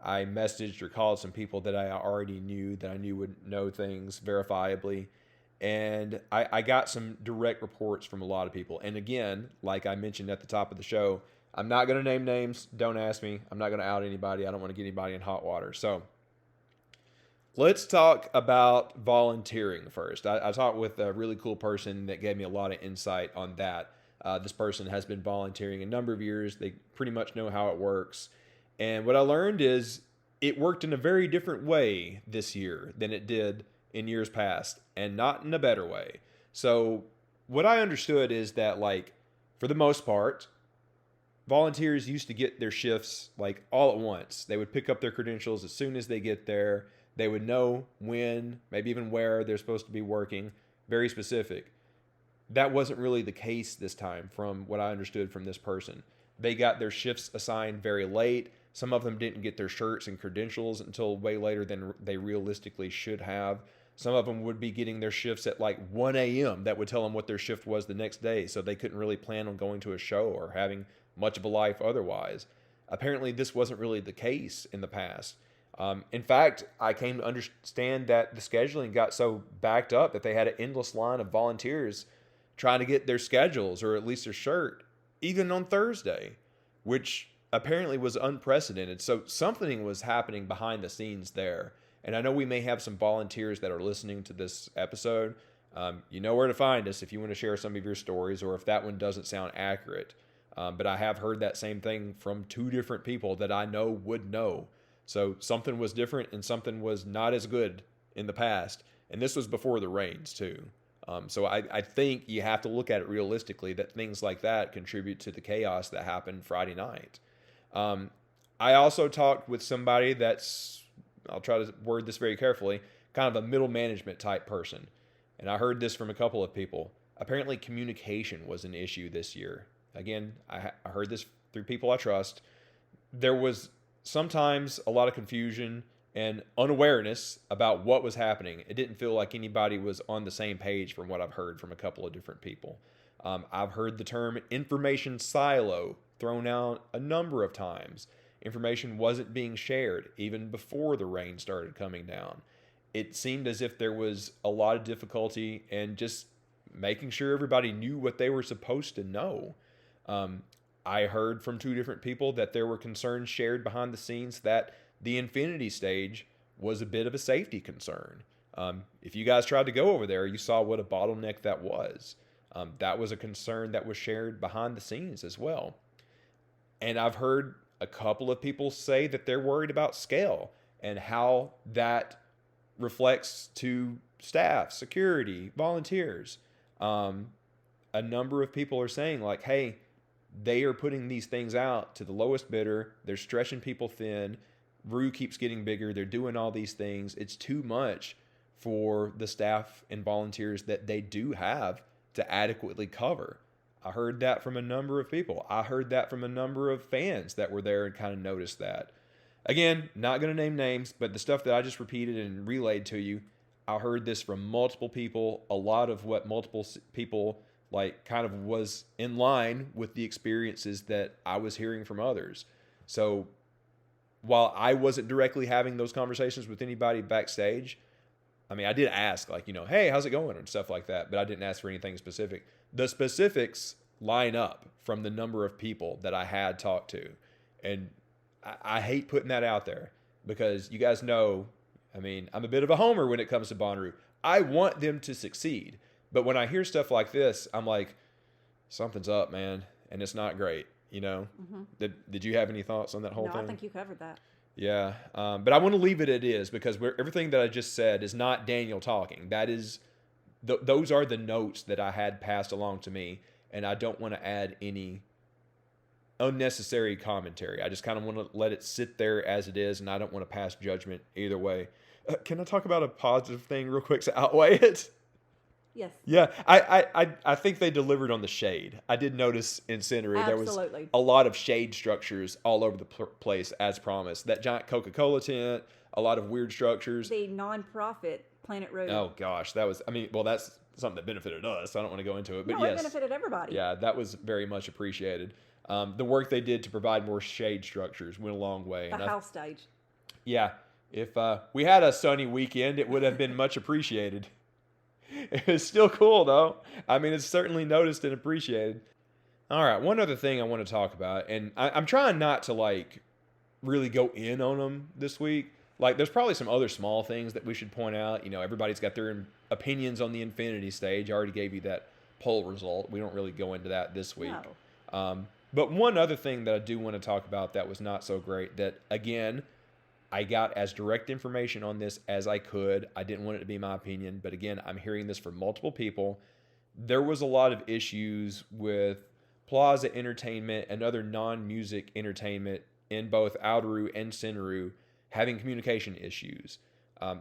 I messaged or called some people that I already knew that I knew would know things verifiably. And I got some direct reports from a lot of people. And again, like I mentioned at the top of the show, I'm not going to name names. Don't ask me. I'm not going to out anybody. I don't want to get anybody in hot water. So let's talk about volunteering first. I talked with a really cool person that gave me a lot of insight on that. This person has been volunteering a number of years. They pretty much know how it works. And what I learned is it worked in a very different way this year than it did in years past, and not in a better way. So what I understood is that, like, for the most part, volunteers used to get their shifts like all at once. They would pick up their credentials as soon as they get there. They would know when, maybe even where they're supposed to be working, very specific. That wasn't really the case this time from what I understood from this person. They got their shifts assigned very late. Some of them didn't get their shirts and credentials until way later than they realistically should have. Some of them would be getting their shifts at like 1 a.m. That would tell them what their shift was the next day, so they couldn't really plan on going to a show or having much of a life otherwise. Apparently, this wasn't really the case in the past. In fact, I came to understand that the scheduling got so backed up that they had an endless line of volunteers trying to get their schedules or at least their shirt, even on Thursday, which apparently was unprecedented. So something was happening behind the scenes there. And I know we may have some volunteers that are listening to this episode. You know where to find us if you want to share some of your stories or if that one doesn't sound accurate. But I have heard that same thing from 2 different people that I know would know. So something was different and something was not as good in the past. And this was before the rains too. So I think you have to look at it realistically that things like that contribute to the chaos that happened Friday night. I also talked with somebody that's, I'll try to word this very carefully, kind of a middle management type person. And I heard this from a couple of people. Apparently communication was an issue this year. Again, I heard this through people I trust. There was sometimes a lot of confusion and unawareness about what was happening. It didn't feel like anybody was on the same page from what I've heard from a couple of different people. I've heard the term information silo thrown out a number of times. Information wasn't being shared even before the rain started coming down. It seemed as if there was a lot of difficulty in just making sure everybody knew what they were supposed to know. I heard from 2 different people that there were concerns shared behind the scenes that the Infinity stage was a bit of a safety concern. If you guys tried to go over there, you saw what a bottleneck that was. That was a concern that was shared behind the scenes as well. And I've heard a couple of people say that they're worried about scale and how that reflects to staff, security, volunteers. A number of people are saying like, hey, they are putting these things out to the lowest bidder. They're stretching people thin. Rue keeps getting bigger. They're doing all these things. It's too much for the staff and volunteers that they do have to adequately cover. I heard that from a number of people. I heard that from a number of fans that were there and kind of noticed that. Again, not going to name names, but the stuff that I just repeated and relayed to you, I heard this from multiple people. A lot of what multiple people like kind of was in line with the experiences that I was hearing from others. So while I wasn't directly having those conversations with anybody backstage, I mean, I did ask, like, hey, how's it going and stuff like that, but I didn't ask for anything specific. The specifics line up from the number of people that I had talked to. And I hate putting that out there because you guys know, I mean, I'm a bit of a homer when it comes to Bonnaroo. I want them to succeed. But when I hear stuff like this, I'm like, something's up, man. And it's not great, Mm-hmm. Did you have any thoughts on that whole thing?
No, I think you covered that.
Yeah. But I want to leave it as is because everything that I just said is not Daniel talking. That is, those are the notes that I had passed along to me. And I don't want to add any unnecessary commentary. I just kind of want to let it sit there as it is. And I don't want to pass judgment either way. Can I talk about a positive thing real quick to outweigh it?
Yes.
Yeah, I think they delivered on the shade. I did notice in Scenery there was a lot of shade structures all over the place as promised. That giant Coca-Cola tent, a lot of weird structures.
The non-profit Planet Road.
Oh gosh, that's something that benefited us. I don't want to go into it, but
it benefited everybody.
Yeah, that was very much appreciated. The work they did to provide more shade structures went a long way.
The house stage.
Yeah, if we had a sunny weekend, it would have been much appreciated. It was still cool, though. I mean, it's certainly noticed and appreciated. All right, one other thing I want to talk about, and I'm trying not to, really go in on them this week. There's probably some other small things that we should point out. Everybody's got their opinions on the Infinity stage. I already gave you that poll result. We don't really go into that this week.
No.
But one other thing that I do want to talk about that was not so great, that, again, I got as direct information on this as I could. I didn't want it to be my opinion, but again, I'm hearing this from multiple people. There was a lot of issues with Plaza Entertainment and other non-music entertainment in both Outeroo and Scenery having communication issues.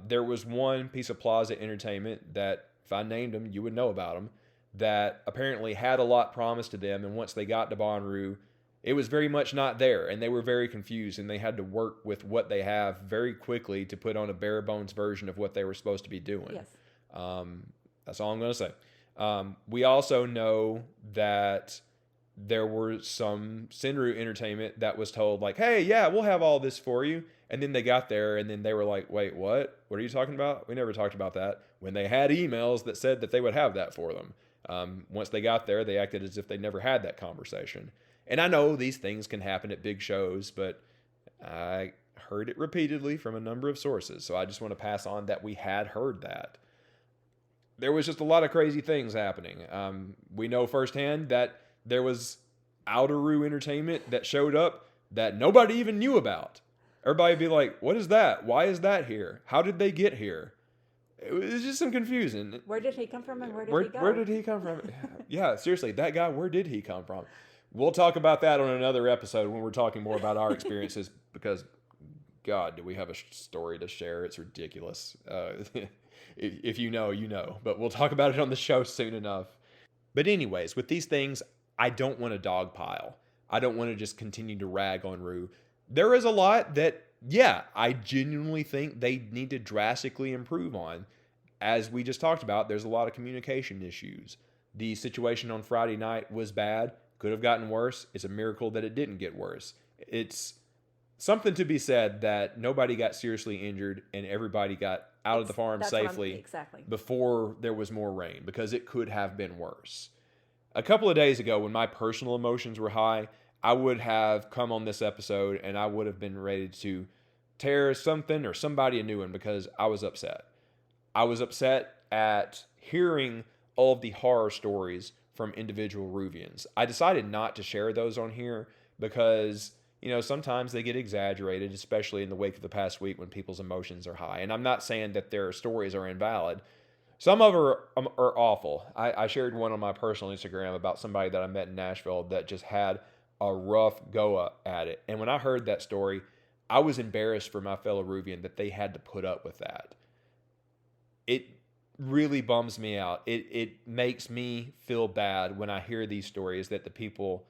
There was one piece of Plaza Entertainment that, if I named them, you would know about them, that apparently had a lot promised to them, and once they got to Bonnaroo, it was very much not there, and they were very confused, and they had to work with what they have very quickly to put on a bare bones version of what they were supposed to be doing.
Yes.
That's all I'm going to say. We also know that there were some Scenery Entertainment that was told, hey, yeah, we'll have all this for you. And then they got there, and then they were like, wait, what? What are you talking about? We never talked about that. When they had emails that said that they would have that for them. Once they got there, they acted as if they never had that conversation. And I know these things can happen at big shows, but I heard it repeatedly from a number of sources. So I just want to pass on that we had heard that. There was just a lot of crazy things happening. We know firsthand that there was Outeroo Entertainment that showed up that nobody even knew about. Everybody would be like, what is that? Why is that here? How did they get here? It was just some confusion.
Where did he come from and where did he go?
Where did he come from? Yeah, seriously, that guy, where did he come from? We'll talk about that on another episode when we're talking more about our experiences because, God, do we have a story to share? It's ridiculous. If you know, you know. But we'll talk about it on the show soon enough. But anyways, with these things, I don't want to dogpile. I don't want to just continue to rag on Rue. There is a lot that, yeah, I genuinely think they need to drastically improve on. As we just talked about, there's a lot of communication issues. The situation on Friday night was bad. Could have gotten worse. It's a miracle that it didn't get worse. It's something to be said that nobody got seriously injured and everybody got out of the farm safely before there was more rain, because it could have been worse. A couple of days ago, when my personal emotions were high, I would have come on this episode and I would have been ready to tear something or somebody a new one because I was upset. I was upset at hearing all of the horror stories from individual Ruvians. I decided not to share those on here because, sometimes they get exaggerated, especially in the wake of the past week when people's emotions are high. And I'm not saying that their stories are invalid. Some of them are awful. I shared one on my personal Instagram about somebody that I met in Nashville that just had a rough go at it. And when I heard that story, I was embarrassed for my fellow Ruvian that they had to put up with that. it really bums me out. It makes me feel bad when I hear these stories that the people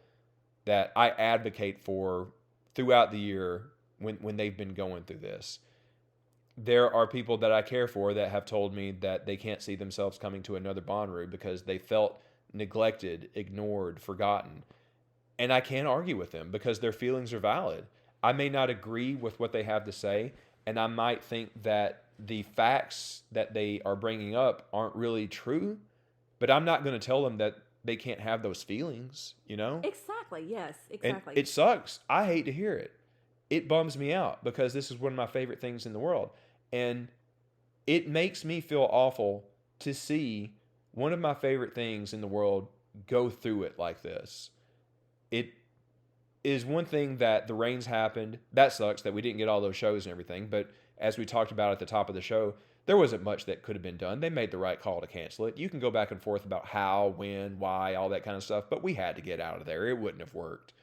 that I advocate for throughout the year when they've been going through this. There are people that I care for that have told me that they can't see themselves coming to another Bonnaroo because they felt neglected, ignored, forgotten. And I can't argue with them because their feelings are valid. I may not agree with what they have to say, and I might think that the facts that they are bringing up aren't really true, but I'm not going to tell them that they can't have those feelings, you know?
Exactly. Yes.
And
Exactly.
it sucks. I hate to hear it. It bums me out because this is one of my favorite things in the world. And it makes me feel awful to see one of my favorite things in the world go through it like this. It is one thing that the rains happened. That sucks that we didn't get all those shows and everything. But as we talked about at the top of the show, there wasn't much that could have been done. They made the right call to cancel it. You can go back and forth about how, when, why, all that kind of stuff. But we had to get out of there. It wouldn't have worked.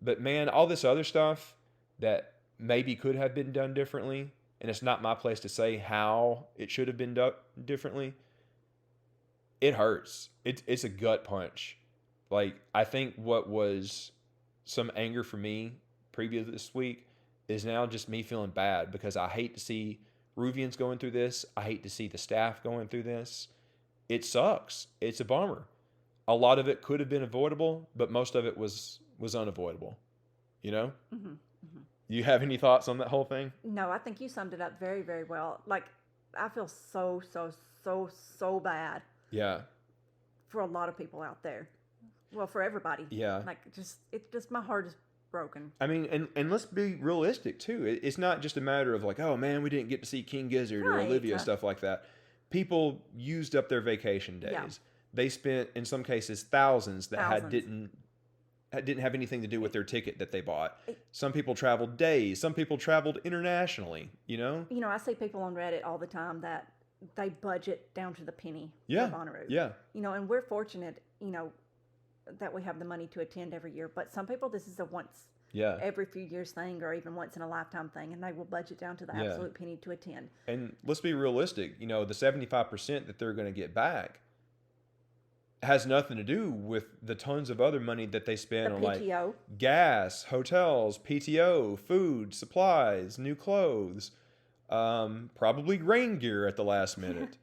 But man, all this other stuff that maybe could have been done differently, and it's not my place to say how it should have been done differently, it hurts. It's a gut punch. Like, I think what was some anger for me previous this week is now just me feeling bad because I hate to see Ruvians going through this. I hate to see the staff going through this. It sucks. It's a bummer. A lot of it could have been avoidable, but most of it was unavoidable. You know?
Mm-hmm. Mm-hmm.
You have any thoughts on that whole thing?
No, I think you summed it up very, very well. Like, I feel so bad
Yeah.
for a lot of people out there. Well, for everybody.
Yeah.
Like, just my heart is broken.
I mean, and let's be realistic too. It's not just a matter of like, oh man, we didn't get to see King Gizzard or
Right.
Olivia, stuff like that. People used up their vacation days.
Yeah.
They spent, in some cases, thousands that
Thousands.
didn't have anything to do with their ticket that they bought. Some people traveled days. Some people traveled internationally. You know.
You know, I see people on Reddit all the time that they budget down to the penny
Yeah.
for Bonnaroo.
Yeah.
You know, and we're fortunate, you know, that we have the money to attend every year. But some people, this is a once
Yeah.
every few years thing or even once in a lifetime thing, and they will budget down to the
Yeah.
absolute penny to attend.
And let's be realistic. You know, the 75% that they're going to get back has nothing to do with the tons of other money that they spend
The
on like
PTO.
gas, hotels, PTO, food, supplies, new clothes, probably rain gear at the last minute.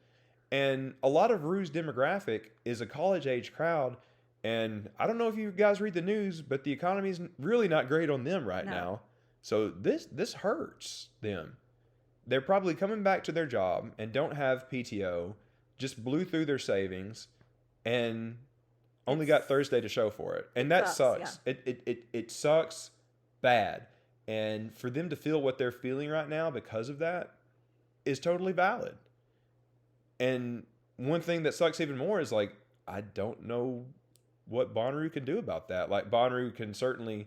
And a lot of Rue's demographic is a college age crowd. And I don't know if you guys read the news, but the economy's really not great on them right
No.
now. So this hurts them. They're probably coming back to their job and don't have PTO, just blew through their savings, and only got Thursday to show for it. And that sucks.
Yeah.
It sucks bad. And for them to feel what they're feeling right now because of that is totally valid. And one thing that sucks even more is like, I don't know what Bonnaroo can do about that. Like, Bonnaroo can certainly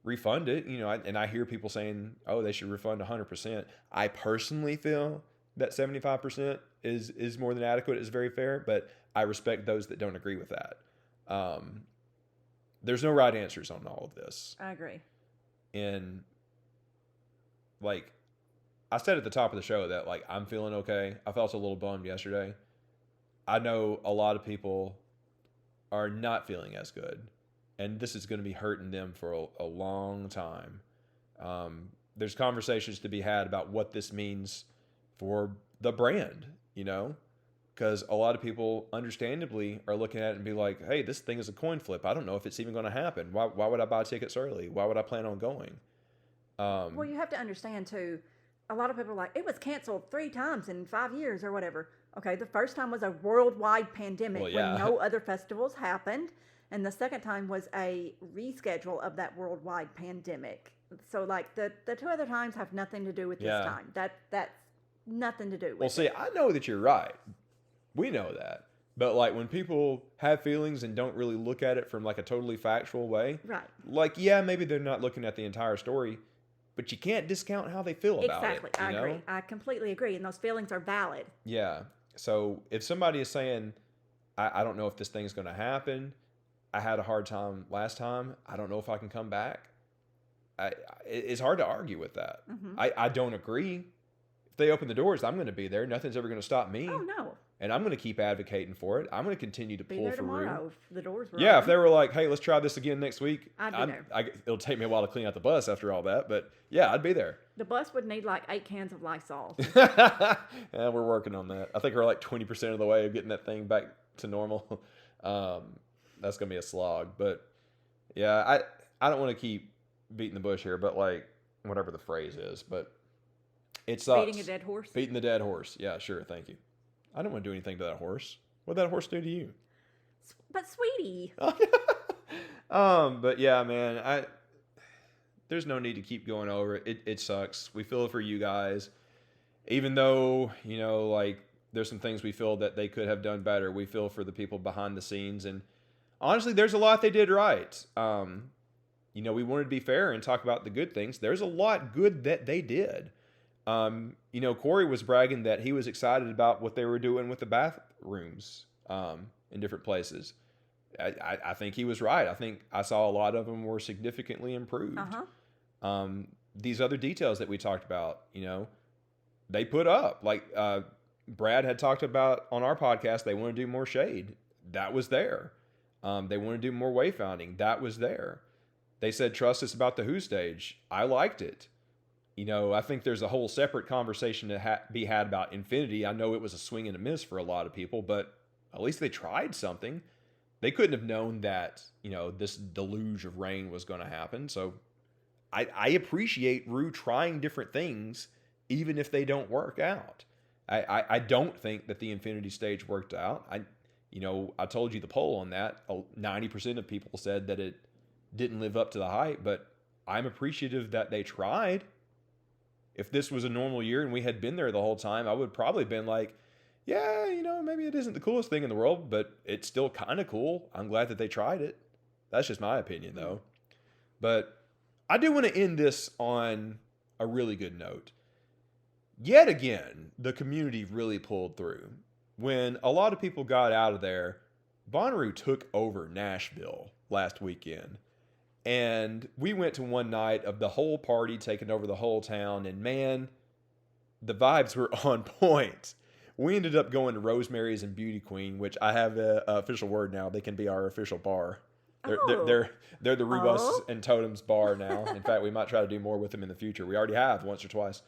refund it, you know, and I hear people saying, oh, they should refund 100%. I personally feel that 75% is more than adequate, is very fair, but I respect those that don't agree with that. There's no right answers on all of this.
I agree.
And like I said at the top of the show that like I'm feeling okay. I felt a little bummed yesterday. I know a lot of people are not feeling as good, and this is going to be hurting them for a long time. There's conversations to be had about what this means for the brand, you know, because a lot of people understandably are looking at it and be like, hey, this thing is a coin flip. I don't know if it's even going to happen. Why would I buy tickets early? Why would I plan on going?
Well, you have to understand too, a lot of people are like, it was canceled 3 times in 5 years or whatever. Okay, the first time was a worldwide pandemic when no other festivals happened. And the second time was a reschedule of that worldwide pandemic. So like the 2 other times have nothing to do with this time. That's nothing to do with
Well, see, I know that you're right. We know that. But like when people have feelings and don't really look at it from like a totally factual way.
Right.
Like, yeah, maybe they're not looking at the entire story, but you can't discount how they feel about it.
Exactly. I agree. I completely agree. And those feelings are valid.
Yeah. So if somebody is saying, I don't know if this thing's going to happen. I had a hard time last time. I don't know if I can come back. It's hard to argue with that.
Mm-hmm.
I don't agree. they open the doors, I'm going to be there. Nothing's ever going to stop me.
Oh no.
And I'm going to keep advocating for it. I'm going to continue to
Be
pull
there
for
tomorrow
Rue.
if the doors were
Yeah,
open.
if they were like, hey, let's try this again next week,
I'd be there.
It'll take me a while to clean out the bus after all that, but yeah, I'd be there.
The bus would need like 8 cans of Lysol.
Yeah, we're working on that. I think we're like 20% of the way of getting that thing back to normal. That's going to be a slog. But yeah, I don't want to keep beating the bush here, but like whatever the phrase is, but it sucks.
Beating a dead horse?
Beating the dead horse. Yeah, sure. Thank you. I don't want to do anything to that horse. What did that horse do to you?
But sweetie.
But yeah, man, there's no need to keep going over it. It sucks. We feel for you guys. Even though, like there's some things we feel that they could have done better. We feel for the people behind the scenes. And honestly, there's a lot they did right. We wanted to be fair and talk about the good things. There's a lot good that they did. Corey was bragging that he was excited about what they were doing with the bathrooms in different places. I think he was right. I think I saw a lot of them were significantly improved. These other details that we talked about, they put up. Like Brad had talked about on our podcast, they want to do more shade. That was there. They want to do more wayfinding. That was there. They said, trust us about the Who stage. I liked it. I think there's a whole separate conversation to be had about Infinity. I know it was a swing and a miss for a lot of people, but at least they tried something. They couldn't have known that, this deluge of rain was going to happen. So I appreciate Rue trying different things, even if they don't work out. I don't think that the Infinity stage worked out. I told you the poll on that. 90% of people said that it didn't live up to the hype, but I'm appreciative that they tried. If this was a normal year and we had been there the whole time, I would probably been like, yeah, maybe it isn't the coolest thing in the world, but it's still kind of cool. I'm glad that they tried it. That's just my opinion, though. But I do want to end this on a really good note. Yet again, the community really pulled through. When a lot of people got out of there, Bonnaroo took over Nashville last weekend. And we went to one night of the whole party taking over the whole town. And man, the vibes were on point. We ended up going to Rosemary's and Beauty Queen, which I have an official word now. They can be our official bar. They're the Rebus and Totems bar now. In fact, we might try to do more with them in the future. We already have once or twice.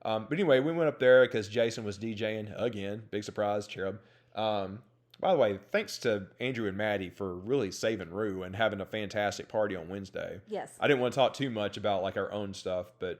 But anyway, we went up there because Jason was DJing again. Big surprise, Cherub. By the way, thanks to Andrew and Maddie for really saving Rue and having a fantastic party on Wednesday.
Yes.
I didn't want to talk too much about like our own stuff, but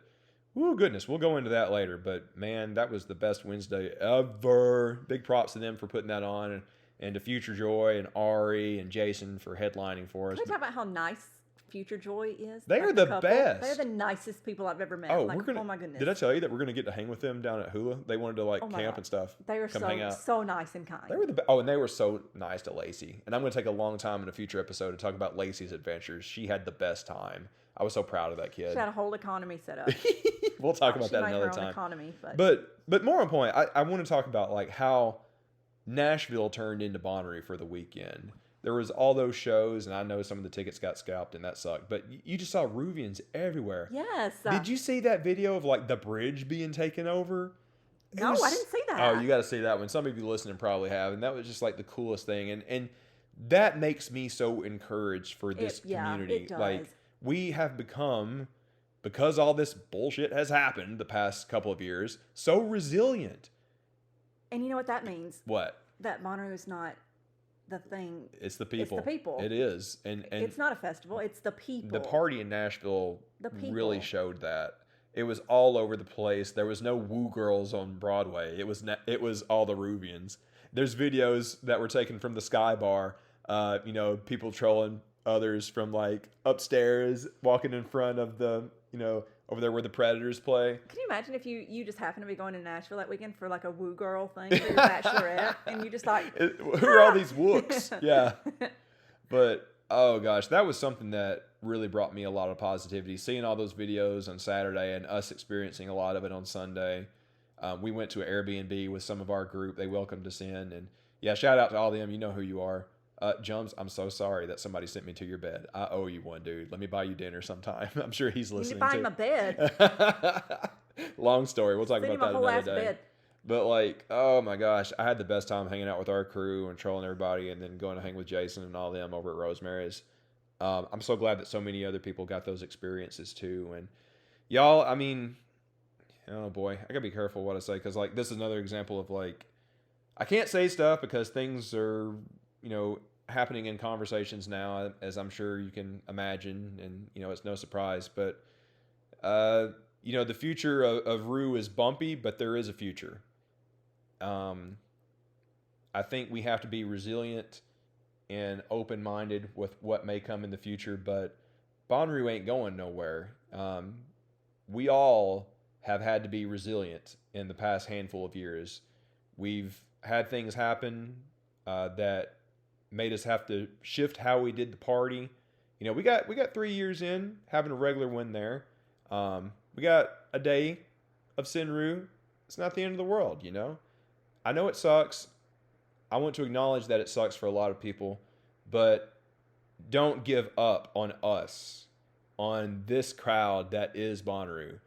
goodness, we'll go into that later. But man, that was the best Wednesday ever. Big props to them for putting that on, and to Future Joy and Ari and Jason for headlining for us.
Can we talk about how nice Future Joy is?
They are the best.
They're the nicest people I've ever met.
Oh,
oh my goodness.
Did I tell you that we're gonna get to hang with them down at Hula? They wanted to camp and stuff.
They were so nice and kind.
They were and they were so nice to Lacey. And I'm gonna take a long time in a future episode to talk about Lacey's adventures. She had the best time. I was so proud of that kid.
She had a whole economy set up.
We'll talk about that another time.
Economy,
but more on point, I want to talk about like how Nashville turned into Bonnaroo for the weekend. There was all those shows, and I know some of the tickets got scalped, and that sucked. But you just saw Ruvians everywhere.
Yes.
Did you see that video of like the bridge being taken over?
I didn't see that.
Oh, you got to see that one. Some of you listening probably have, and that was just like the coolest thing. And that makes me so encouraged for this community.
It does.
Like we have become, because all this bullshit has happened the past couple of years, so resilient.
And you know what that means?
What?
That Bonnaroo is not the thing.
It's the people.
It's the people.
It is. And
it's not a festival. It's the people.
The party in Nashville really showed that. It was all over the place. There was no Woo Girls on Broadway. It was all the Ruvians. There's videos that were taken from the Sky Bar. People trolling others from like upstairs, walking in front of the, over there where the Predators play.
Can you imagine if you just happen to be going to Nashville that weekend for like a Woo Girl thing for your bachelorette, and you just like,
who are all these wooks? Yeah. But oh gosh, that was something that really brought me a lot of positivity. Seeing all those videos on Saturday and us experiencing a lot of it on Sunday. We went to an Airbnb with some of our group. They welcomed us in, and yeah, shout out to all of them. You know who you are. Jums, I'm so sorry that somebody sent me to your bed. I owe you one, dude. Let me buy you dinner sometime. I'm sure he's listening.
You need to buy him a bed.
Long story. We'll talk
Send
about
him a
that
whole
another
ass
day.
bed.
But like, oh my gosh, I had the best time hanging out with our crew and trolling everybody, and then going to hang with Jason and all them over at Rosemary's. I'm so glad that so many other people got those experiences too. And y'all, I mean, oh boy, I gotta be careful what I say because like this is another example of like I can't say stuff because things are happening in conversations now, as I'm sure you can imagine, and it's no surprise. But the future of Rue is bumpy, but there is a future. Um, I think we have to be resilient and open minded with what may come in the future, but Bonnaroo ain't going nowhere. We all have had to be resilient in the past handful of years. We've had things happen that made us have to shift how we did the party. We got 3 years in having a regular win there. We got a day of Sinru. It's not the end of the world. I know it sucks. I want to acknowledge that it sucks for a lot of people, but don't give up on us, on this crowd that is Bonnaroo.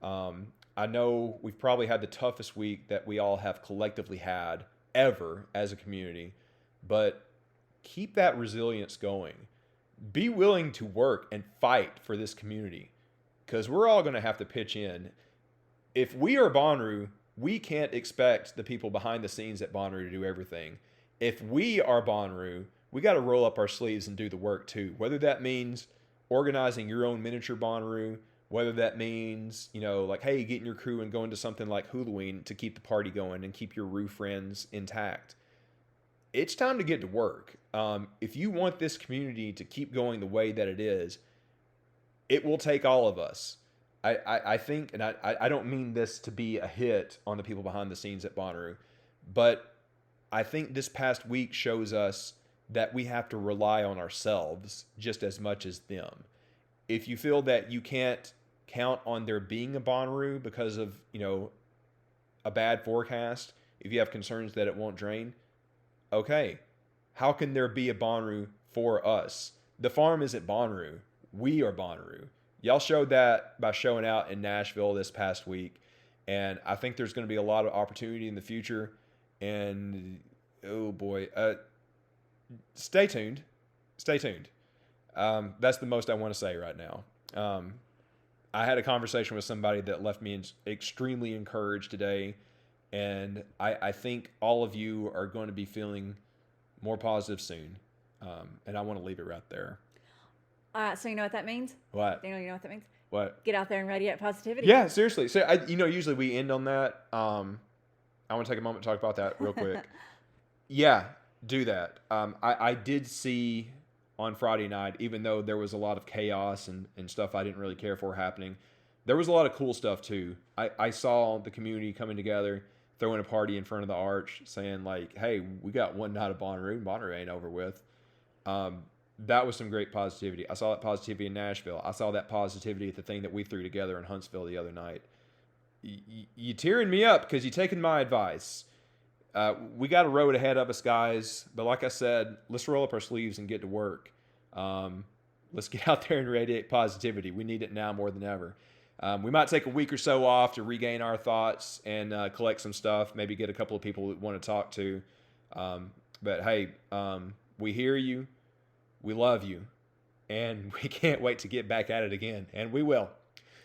I know we've probably had the toughest week that we all have collectively had ever as a community, but keep that resilience going. Be willing to work and fight for this community because we're all going to have to pitch in. If we are Bonnaroo, we can't expect the people behind the scenes at Bonnaroo to do everything. If we are Bonnaroo, we got to roll up our sleeves and do the work too. Whether that means organizing your own miniature Bonnaroo, whether that means, like, hey, getting your crew and going to something like Halloween to keep the party going and keep your Roo friends intact. It's time to get to work. If you want this community to keep going the way that it is, it will take all of us. I think, and I don't mean this to be a hit on the people behind the scenes at Bonnaroo, but I think this past week shows us that we have to rely on ourselves just as much as them. If you feel that you can't count on there being a Bonnaroo because of, a bad forecast, if you have concerns that it won't drain, okay, how can there be a Bonnaroo for us? The farm isn't Bonnaroo. We are Bonnaroo. Y'all showed that by showing out in Nashville this past week. And I think there's going to be a lot of opportunity in the future. And, oh boy, stay tuned. Stay tuned. That's the most I want to say right now. I had a conversation with somebody that left me extremely encouraged today. And I think all of you are going to be feeling more positive soon. And I want to leave it right there.
So you know what that means?
What?
Daniel, you know what that means?
What?
Get out there and radiate positivity.
Yeah, seriously. So, usually we end on that. I want to take a moment to talk about that real quick. Yeah, do that. I did see on Friday night, even though there was a lot of chaos and stuff I didn't really care for happening, there was a lot of cool stuff too. I saw the community coming together, throwing a party in front of the arch, saying like, hey, we got one night of Bonnaroo. Bonnaroo ain't over with. That was some great positivity. I saw that positivity in Nashville. I saw that positivity at the thing that we threw together in Huntsville the other night. You tearing me up because you're taking my advice. We got a road ahead of us, guys. But like I said, let's roll up our sleeves and get to work. Let's get out there and radiate positivity. We need it now more than ever. We might take a week or so off to regain our thoughts and collect some stuff. Maybe get a couple of people we want to talk to. But hey, we hear you. We love you. And we can't wait to get back at it again. And we will.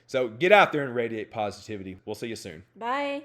So get out there and radiate positivity. We'll see you soon.
Bye.